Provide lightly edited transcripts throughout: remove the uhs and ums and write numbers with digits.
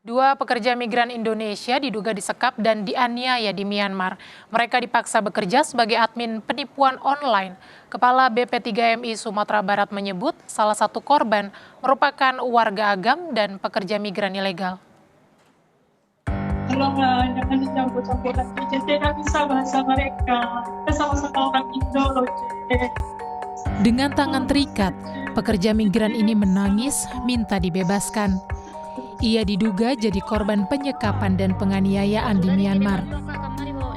Dua pekerja migran Indonesia diduga disekap dan dianiaya di Myanmar. Mereka dipaksa bekerja sebagai admin penipuan online. Kepala BP3MI Sumatera Barat menyebut salah satu korban merupakan warga Agam dan pekerja migran ilegal. Tolonglah, jangan dicampur-campur lagi. Jadi nggak bisa bahasa mereka. Kita sama-sama orang Indo loh, Cek. Dengan tangan terikat, pekerja migran ini menangis minta dibebaskan. Ia diduga jadi korban penyekapan dan penganiayaan di Myanmar.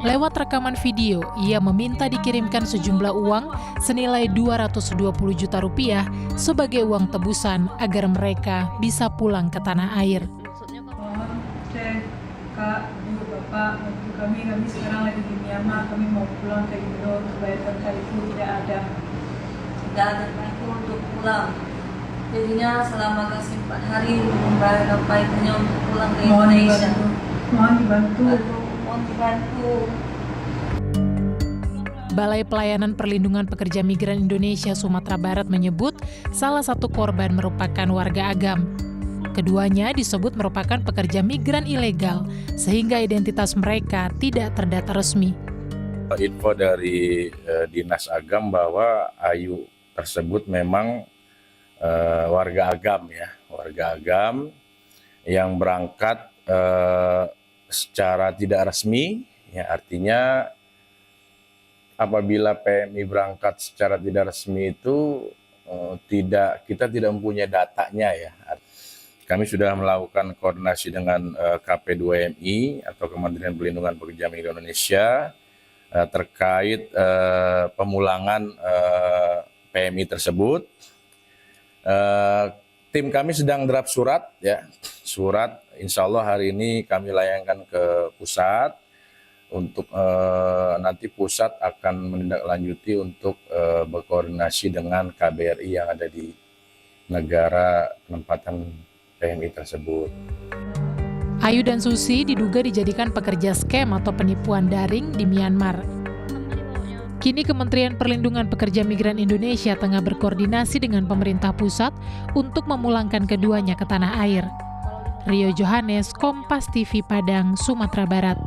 Lewat rekaman video, ia meminta dikirimkan sejumlah uang senilai 220 juta rupiah sebagai uang tebusan agar mereka bisa pulang ke tanah air. Cek, Kak, Ibu, Bapak, bantu kami sekarang lagi di Myanmar, kami mau pulang ke Indo, untuk bayar hotel itu tidak ada itu untuk pulang. Jadinya selama kasih 4 hari membayar pajaknya untuk pulang ke Indonesia. Mohon dibantu. Balai Pelayanan Perlindungan Pekerja Migran Indonesia Sumatera Barat menyebut salah satu korban merupakan warga Agam. Keduanya disebut merupakan pekerja migran ilegal, sehingga identitas mereka tidak terdata resmi. Info dari Dinas Agam bahwa Ayu tersebut memang warga Agam yang berangkat secara tidak resmi, ya, artinya apabila PMI berangkat secara tidak resmi itu kita tidak mempunyai datanya, ya. Kami sudah melakukan koordinasi dengan KP2MI atau Kementerian Perlindungan Pekerja Migran Indonesia terkait pemulangan PMI tersebut. Tim kami sedang draft surat, ya, insya Allah hari ini kami layangkan ke pusat untuk nanti pusat akan menindaklanjuti untuk berkoordinasi dengan KBRI yang ada di negara penempatan PMI tersebut. Ayu dan Susi diduga dijadikan pekerja scam atau penipuan daring di Myanmar. Kini Kementerian Perlindungan Pekerja Migran Indonesia tengah berkoordinasi dengan pemerintah pusat untuk memulangkan keduanya ke tanah air. Rio Johannes, Kompas TV Padang, Sumatera Barat.